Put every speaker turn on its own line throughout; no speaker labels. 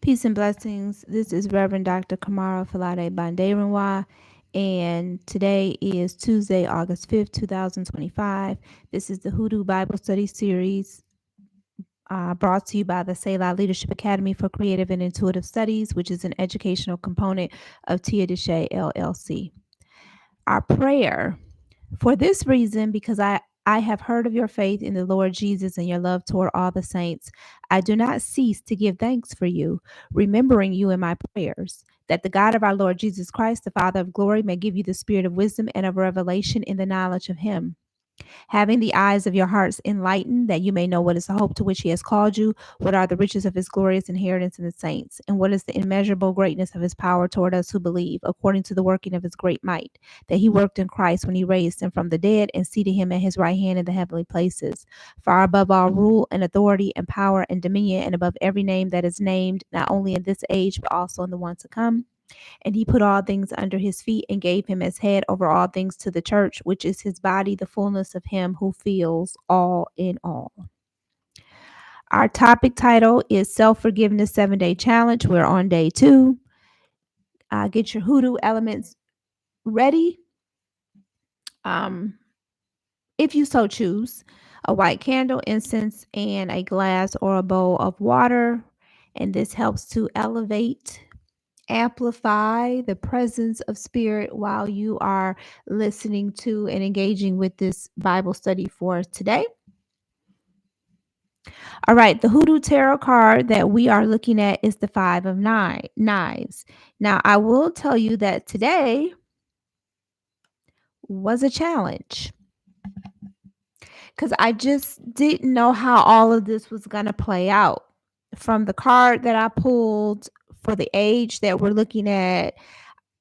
Peace and blessings. This is Reverend Dr. Kamara Falade Banderanwa, and today is Tuesday, August 5th, 2025. This is the Hoodoo Bible Study Series brought to you by the Selah Leadership Academy for Creative and Intuitive Studies, which is an educational component of Tia Deshay LLC. Our prayer for this reason, because I have heard of your faith in the Lord Jesus and your love toward all the saints. I do not cease to give thanks for you, remembering you in my prayers, that the God of our Lord Jesus Christ, the Father of glory, may give you the spirit of wisdom and of revelation in the knowledge of him, having the eyes of your hearts enlightened, that you may know what is the hope to which he has called you, what are the riches of his glorious inheritance in the saints, and what is the immeasurable greatness of his power toward us who believe, according to the working of his great might, that he worked in Christ when he raised him from the dead and seated him at his right hand in the heavenly places, far above all rule and authority and power and dominion, and above every name that is named, not only in this age, but also in the one to come. And he put all things under his feet and gave him as head over all things to the church, which is his body, the fullness of him who fills all in all. Our topic title is Self Forgiveness 7-Day Challenge. We're on day 2. Get your hoodoo elements ready. If you so choose, a white candle, incense, and a glass or a bowl of water. And this helps to amplify the presence of spirit while you are listening to and engaging with this Bible study for today. All right, the Hoodoo Tarot card that we are looking at is the Five of Knives. Now, I will tell you that today was a challenge because I just didn't know how all of this was going to play out. From the card that I pulled for the age that we're looking at,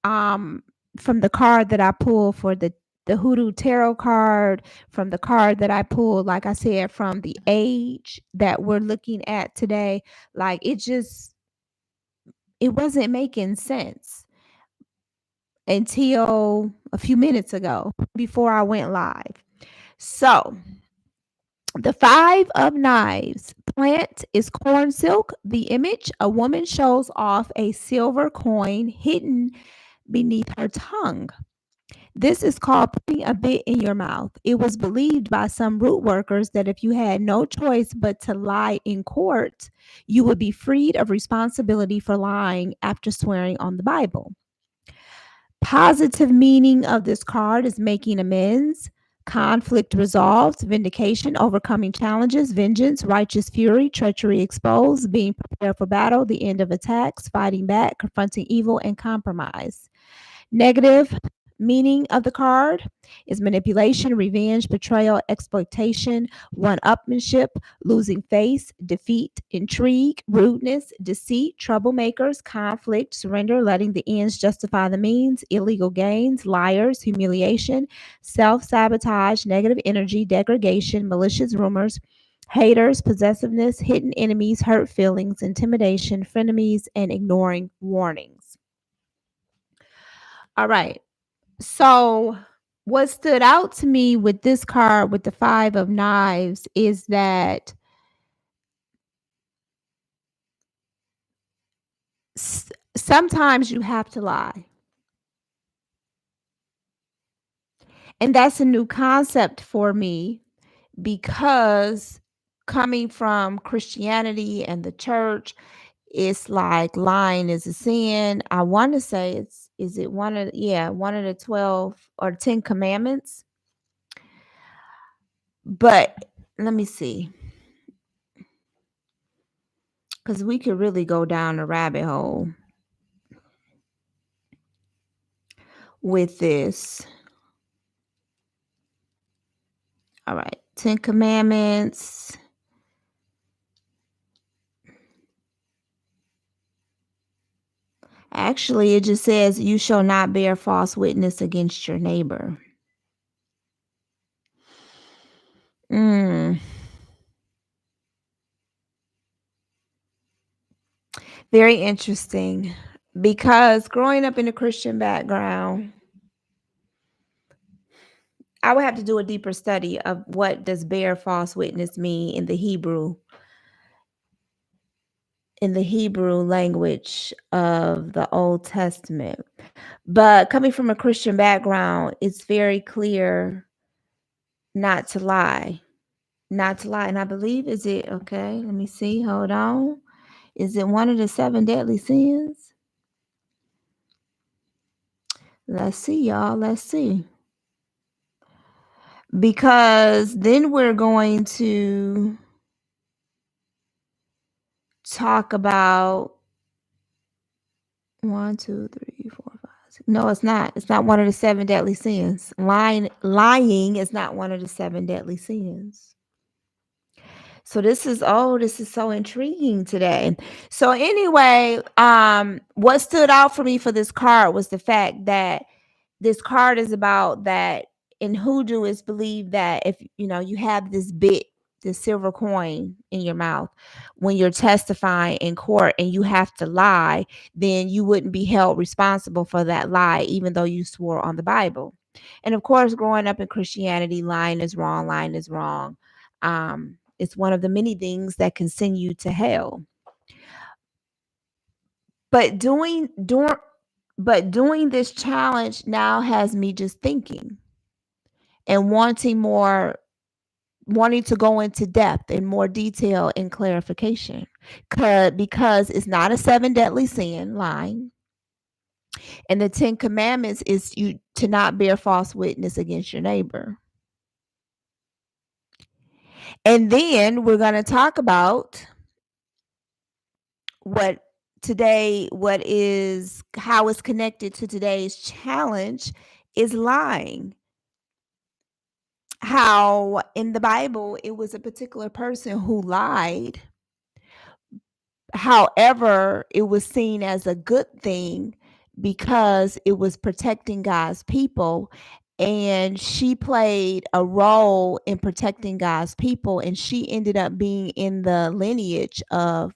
from the card that I pulled for the Hoodoo Tarot card, from the card that I pulled, like I said, from the age that we're looking at today, like it wasn't making sense until a few minutes ago before I went live. So, the Five of Knives plant is corn silk. The image, a woman shows off a silver coin hidden beneath her tongue. This is called putting a bit in your mouth. It was believed by some root workers that if you had no choice but to lie in court, you would be freed of responsibility for lying after swearing on the Bible. Positive meaning of this card is making amends, conflict resolved, vindication, overcoming challenges, vengeance, righteous fury, treachery exposed, being prepared for battle, the end of attacks, fighting back, confronting evil, and compromise. Negative meaning of the card is manipulation, revenge, betrayal, exploitation, one-upmanship, losing face, defeat, intrigue, rudeness, deceit, troublemakers, conflict, surrender, letting the ends justify the means, illegal gains, liars, humiliation, self-sabotage, negative energy, degradation, malicious rumors, haters, possessiveness, hidden enemies, hurt feelings, intimidation, frenemies, and ignoring warnings. All right. So, what stood out to me with this card with the Five of Knives is that sometimes you have to lie. And that's a new concept for me because coming from Christianity and the church, it's like lying is a sin. I want to say is it one of the 12 or 10 commandments. But let me see. Because we could really go down a rabbit hole with this. All right. 10 commandments. Actually, it just says, you shall not bear false witness against your neighbor. Very interesting. Because growing up in a Christian background, I would have to do a deeper study of what does bear false witness mean in the Hebrew. in the Hebrew language of the Old Testament. But coming from a Christian background, it's very clear not to lie. Not to lie. And I believe, is it okay? Let me see. Hold on. Is it one of the seven deadly sins? Let's see, y'all. Let's see. Because then we're going to talk about one, two, three, four, five, six. No, it's not. It's not one of the seven deadly sins. Lying is not one of the seven deadly sins. So this is so intriguing today. So anyway, what stood out for me for this card was the fact that this card is about that in Hoodoo it's believed that if you have this this silver coin in your mouth when you're testifying in court and you have to lie, then you wouldn't be held responsible for that lie, even though you swore on the Bible. And of course, growing up in Christianity, lying is wrong, lying is wrong. It's one of the many things that can send you to hell. But doing this challenge now has me just thinking and wanting to go into depth and more detail and clarification. Because it's not a seven deadly sin, lying. And the 10 commandments is you to not bear false witness against your neighbor. And then we're going to talk about how it's connected to today's challenge is lying. How in the Bible it was a particular person who lied. However, it was seen as a good thing because it was protecting God's people. And she played a role in protecting God's people. And she ended up being in the lineage of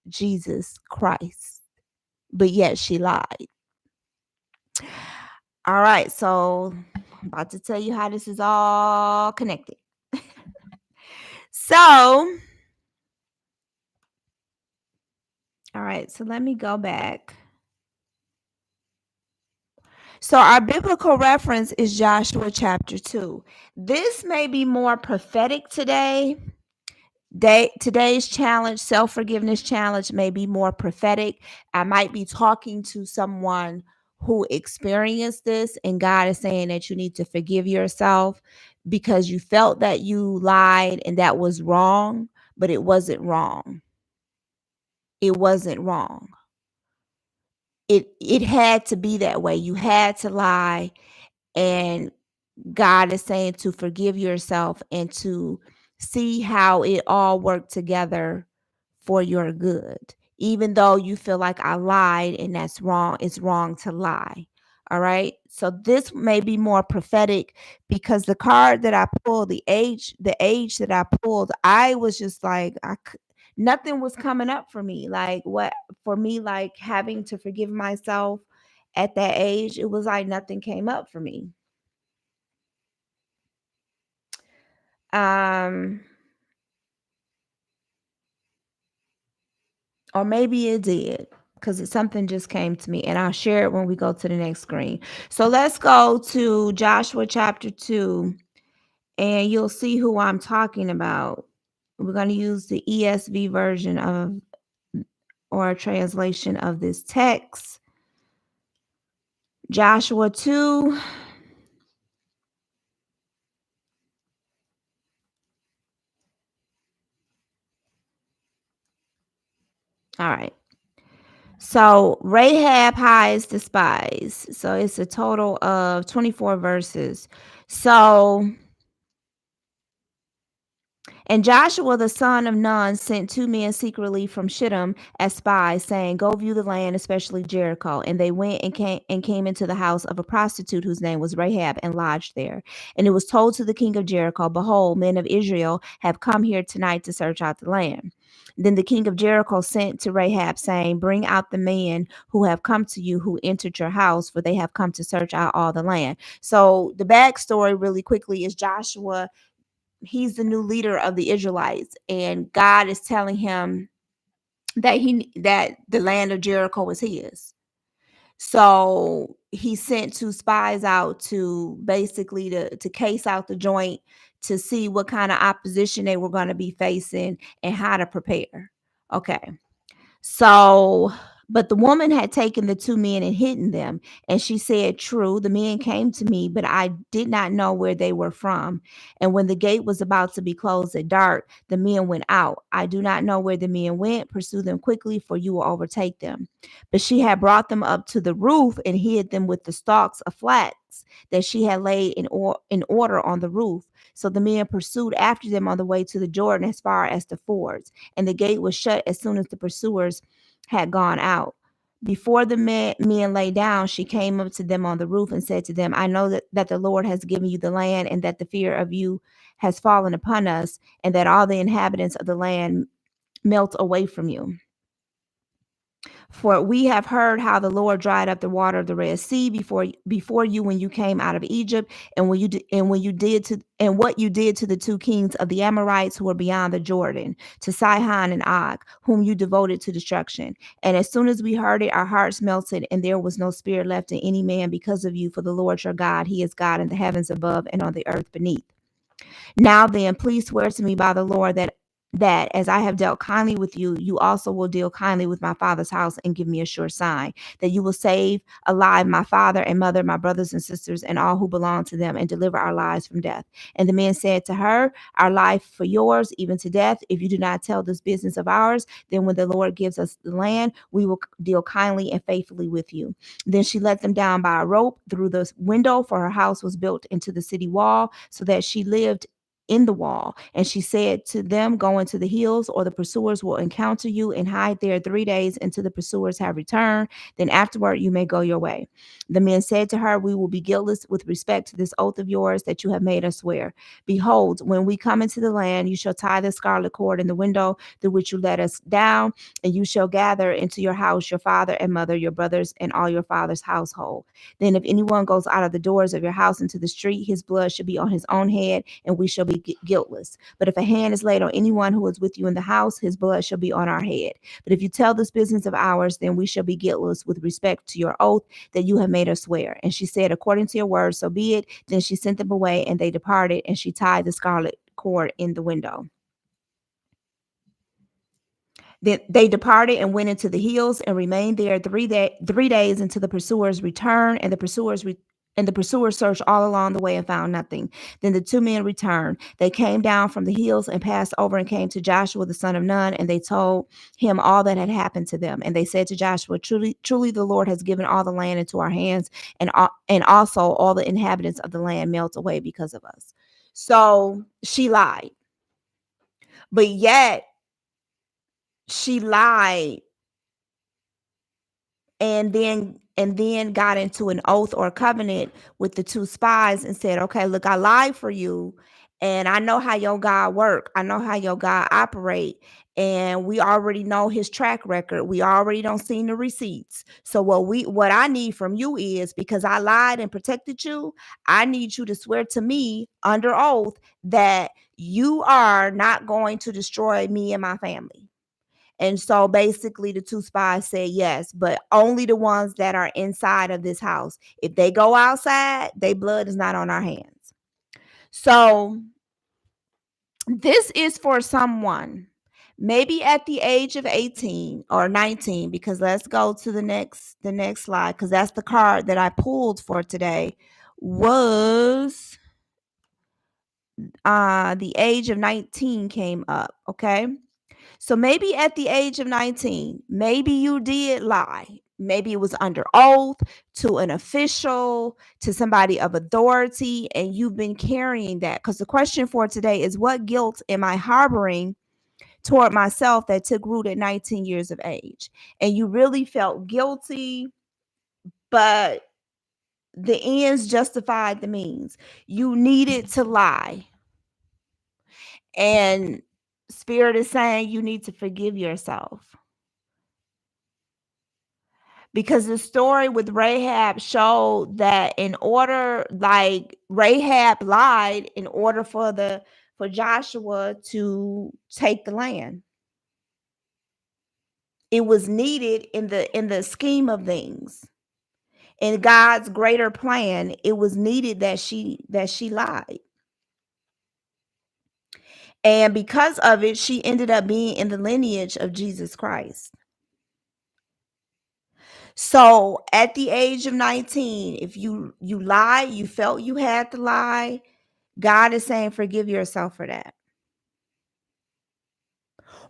Jesus Christ. But yet she lied. All right. So I'm about to tell you how this is all connected. So, all right. So let me go back. So our biblical reference is Joshua chapter 2. This may be more prophetic today. Today's challenge, self-forgiveness challenge, may be more prophetic. I might be talking to someone who experienced this, and God is saying that you need to forgive yourself because you felt that you lied and that was wrong, but it wasn't wrong. It wasn't wrong. It had to be that way. You had to lie, and God is saying to forgive yourself and to see how it all worked together for your good. Even though you feel like I lied and that's wrong, it's wrong to lie. All right. So this may be more prophetic because the card that I pulled, the age that I pulled, I was just like, nothing was coming up for me. Like what for me, like having to forgive myself at that age, it was like nothing came up for me. Um, or maybe it did because something just came to me, and I'll share it when we go to the next screen. So let's go to Joshua chapter 2, and you'll see who I'm talking about. We're going to use the ESV version of or a translation of this text. Joshua 2. All right. So Rahab hides the spies. So it's a total of 24 verses. So, and Joshua the son of Nun sent 2 men secretly from Shittim as spies, saying, "Go view the land, especially Jericho." And they went and came into the house of a prostitute whose name was Rahab, and lodged there. And it was told to the king of Jericho, "Behold, men of Israel have come here tonight to search out the land." Then the king of Jericho sent to Rahab, saying, "Bring out the men who have come to you, who entered your house, for they have come to search out all the land." So the backstory really quickly is Joshua, he's the new leader of the Israelites, and God is telling him that the land of Jericho was his. So he sent two spies out to basically to case out the joint, to see what kind of opposition they were going to be facing and how to prepare. Okay. So, but the woman had taken the two men and hidden them. And she said, "True, the men came to me, but I did not know where they were from. And when the gate was about to be closed at dark, the men went out. I do not know where the men went. Pursue them quickly, for you will overtake them." But she had brought them up to the roof and hid them with the stalks of flax that she had laid in order on the roof. So the men pursued after them on the way to the Jordan as far as the fords, and the gate was shut as soon as the pursuers had gone out. Before the men lay down, she came up to them on the roof and said to them, "I know that the Lord has given you the land, and that the fear of you has fallen upon us, and that all the inhabitants of the land melt away from you. For we have heard how the Lord dried up the water of the Red Sea before you when you came out of Egypt, and when you did to and what you did to the two kings of the Amorites who were beyond the Jordan, to Sihon and Og, whom you devoted to destruction. And as soon as we heard it, our hearts melted, and there was no spirit left in any man because of you. For the Lord your God, He is God in the heavens above and on the earth beneath. Now then, please swear to me by the Lord that as I have dealt kindly with you, you also will deal kindly with my father's house, and give me a sure sign that you will save alive my father and mother, my brothers and sisters, and all who belong to them, and deliver our lives from death." And the men said to her, "Our life for yours, even to death. If you do not tell this business of ours, then when the Lord gives us the land, we will deal kindly and faithfully with you." Then she let them down by a rope through the window, for her house was built into the city wall, so that she lived in the wall. And she said to them, "Go into the hills, or the pursuers will encounter you, and hide there 3 days until the pursuers have returned. Then afterward you may go your way." The men said to her, "We will be guiltless with respect to this oath of yours that you have made us swear. Behold, when we come into the land, you shall tie the scarlet cord in the window through which you let us down, and you shall gather into your house your father and mother, your brothers, and all your father's household. Then if anyone goes out of the doors of your house into the street, his blood should be on his own head, and we shall be guiltless. But if a hand is laid on anyone who is with you in the house, his blood shall be on our head. But if you tell this business of ours, then we shall be guiltless with respect to your oath that you have made us swear." And she said, "According to your word, so be it." Then she sent them away, and they departed, and she tied the scarlet cord in the window. Then they departed and went into the hills and remained there 3 days until the pursuers returned, and the pursuers searched all along the way and found nothing. Then the two men returned. They came down from the hills and passed over and came to Joshua the son of Nun, and they told him all that had happened to them. And they said to Joshua, "Truly, truly, the Lord has given all the land into our hands, and also all the inhabitants of the land melt away because of us." So she lied, but yet she lied and then got into an oath or covenant with the two spies and said, "Okay, look, I lied for you, and I know how your God work. I know how your God operate, and we already know his track record. We already don't see the receipts. So what I need from you is, because I lied and protected you, I need you to swear to me under oath that you are not going to destroy me and my family." And so basically the two spies said yes, but only the ones that are inside of this house. If they go outside, their blood is not on our hands. So this is for someone maybe at the age of 18 or 19, because let's go to the next slide, because that's the card that I pulled for today, was the age of 19 came up. Okay. So maybe at the age of 19, maybe you did lie. Maybe it was under oath to an official, to somebody of authority, and you've been carrying that. Because the question for today is, what guilt am I harboring toward myself that took root at 19 years of age? And you really felt guilty, but the ends justified the means. You needed to lie. And Spirit is saying you need to forgive yourself. Because the story with Rahab showed that Rahab lied in order for Joshua to take the land. It was needed in the scheme of things. In God's greater plan, it was needed that she lied. And because of it, she ended up being in the lineage of Jesus Christ. So at the age of 19, if you lie, you felt you had to lie, God is saying forgive yourself for that.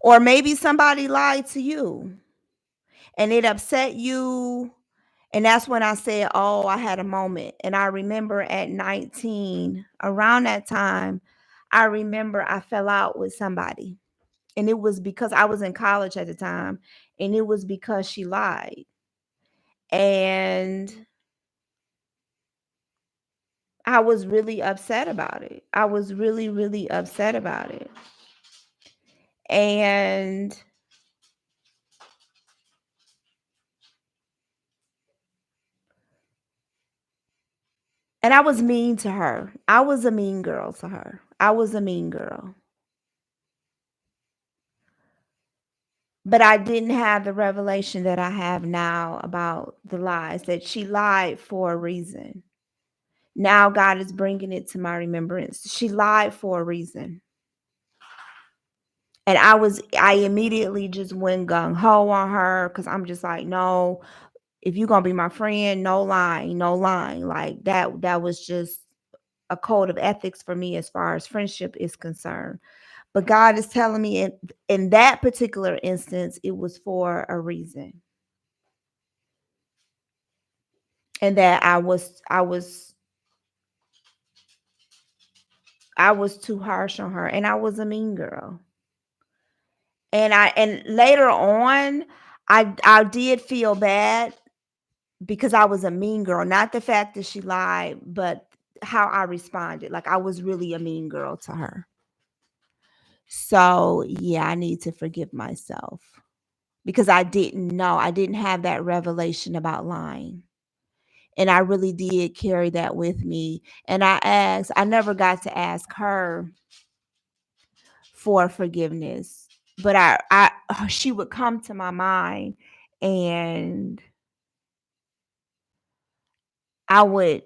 Or maybe somebody lied to you and it upset you. And that's when I said, oh, I had a moment. And I remember at 19, around that time, I remember I fell out with somebody. And it was because I was in college at the time. And it was because she lied. And I was really upset about it. I was really, really upset about it. And I was mean to her. I was a mean girl to her. I was a mean girl. But I didn't have the revelation that I have now about the lies, that she lied for a reason. Now God is bringing it to my remembrance. She lied for a reason. And I immediately just went gung ho on her because I'm just like, no, if you're gonna be my friend, no lying, no lying. Like that was just a code of ethics for me as far as friendship is concerned. But God is telling me in that particular instance, it was for a reason. And that I was too harsh on her and I was a mean girl. And later on, I did feel bad because I was a mean girl, not the fact that she lied, but how I responded. Like I was really a mean girl to her. So, yeah, I need to forgive myself because I didn't know. I didn't have that revelation about lying. And I really did carry that with me. And I never got to ask her for forgiveness, but she would come to my mind and I would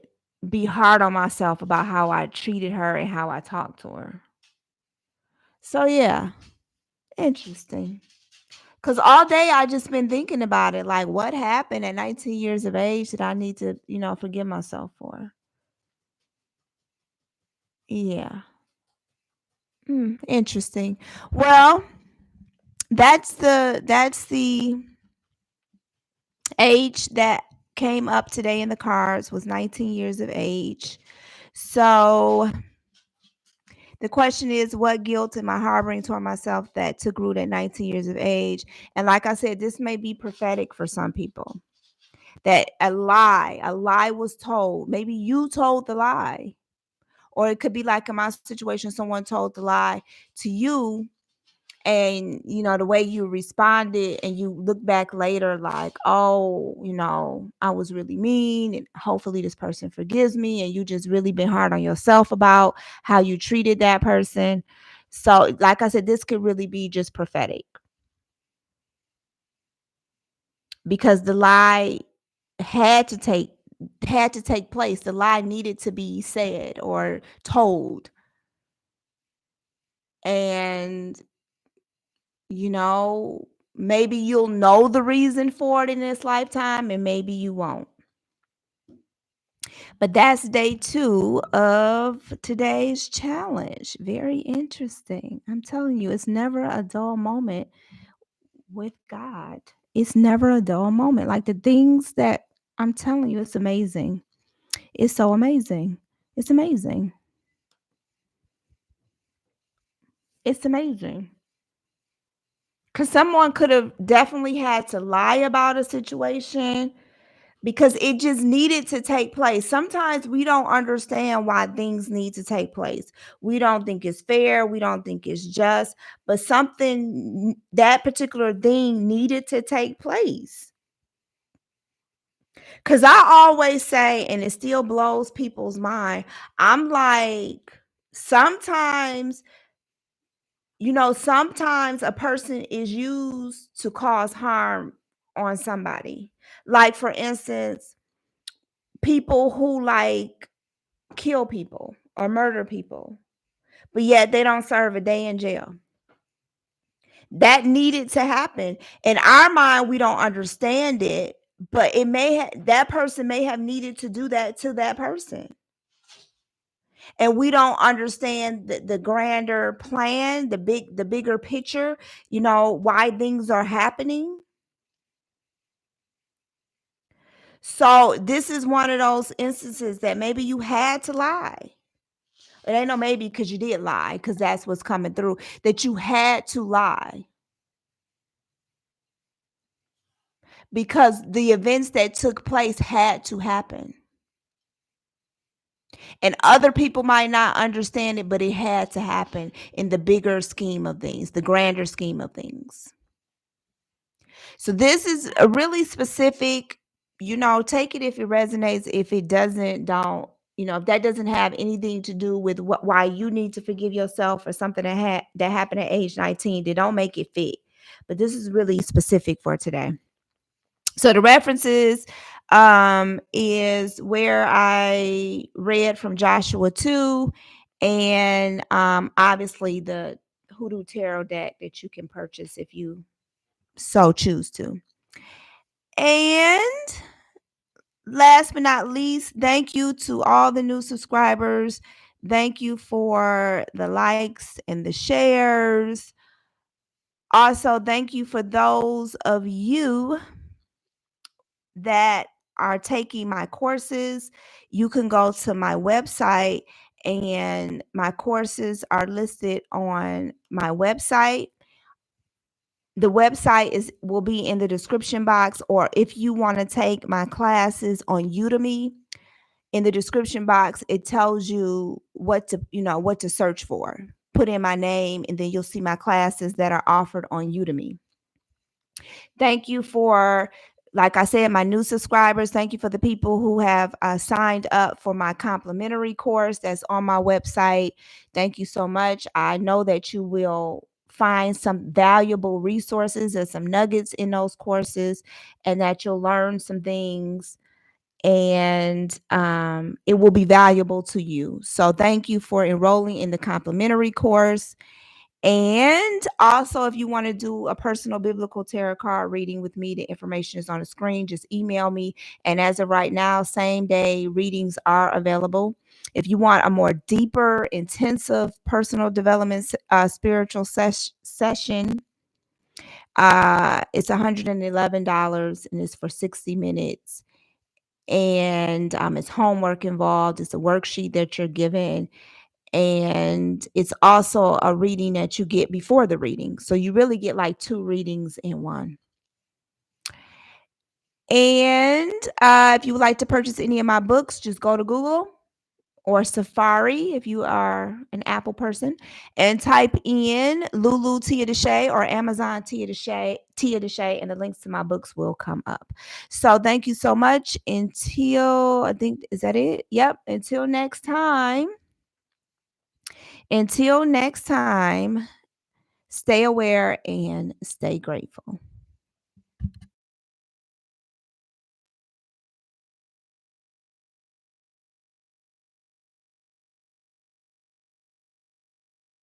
be hard on myself about how I treated her and how I talked to her. So yeah, interesting. Cause all day I just been thinking about it. Like what happened at 19 years of age that I need to, forgive myself for? Yeah. Interesting. Well, that's the age that came up today in the cards was 19 years of age. So the question is, what guilt am I harboring toward myself that took root at 19 years of age? And like I said, this may be prophetic for some people. That a lie was told. Maybe you told the lie. Or it could be like in my situation, someone told the lie to you and the way you responded and you look back later like, oh, I was really mean and hopefully this person forgives me, and you just really been hard on yourself about how you treated that person. So like I said, this could really be just prophetic because the lie had to take place. The lie needed to be said or told. And you know, maybe you'll know the reason for it in this lifetime and maybe you won't. But that's day 2 of today's challenge. Very interesting. I'm telling you, it's never a dull moment with God. It's never a dull moment. Like the things that I'm telling you, it's amazing. It's so amazing. It's amazing. It's amazing. Because someone could have definitely had to lie about a situation because it just needed to take place. Sometimes we don't understand why things need to take place. We don't think it's fair. We don't think it's just, but that particular thing needed to take place. Because I always say, and it still blows people's mind, I'm like, sometimes sometimes a person is used to cause harm on somebody. Like, for instance, people who like kill people or murder people, but yet they don't serve a day in jail. That needed to happen. In our mind, we don't understand it, but that person may have needed to do that to that person. And we don't understand the grander plan, the bigger picture, why things are happening. So this is one of those instances that maybe you had to lie. It ain't no maybe, because you did lie, because that's what's coming through, that you had to lie. Because the events that took place had to happen. And other people might not understand it, but it had to happen in the bigger scheme of things, the grander scheme of things. So this is a really specific, take it if it resonates. If it doesn't, don't. If that doesn't have anything to do with why you need to forgive yourself or something that happened at age 19, then don't make it fit. But this is really specific for today. So the references is where I read from Joshua 2, and obviously the Hoodoo Tarot deck that you can purchase if you so choose to. And last but not least, thank you to all the new subscribers. Thank you for the likes and the shares. Also, thank you for those of you that are taking my courses. You can go to my website, and my courses are listed on my website. The website will be in the description box, or if you want to take my classes on Udemy, in the description box it tells you what to search for. Put in my name, and then you'll see my classes that are offered on Udemy. Thank you for, like I said, my new subscribers. Thank you for the people who have signed up for my complimentary course that's on my website. Thank you so much. I know that you will find some valuable resources and some nuggets in those courses, and that you'll learn some things, and it will be valuable to you. So thank you for enrolling in the complimentary course. And also, if you want to do a personal biblical tarot card reading with me, the information is on the screen. Just email me. And as of right now, same day readings are available. If you want a more deeper, intensive personal development spiritual session, it's $111, and it's for 60 minutes. And it's homework involved. It's a worksheet that you're given. And it's also a reading that you get before the reading. So you really get like 2 readings in one. And if you would like to purchase any of my books, just go to Google or Safari if you are an Apple person, and type in Lulu Tia Deshay or Amazon Tia Deshay, and the links to my books will come up. So thank you so much. Until, I think, is that it? Yep. Until next time. Stay aware and stay grateful.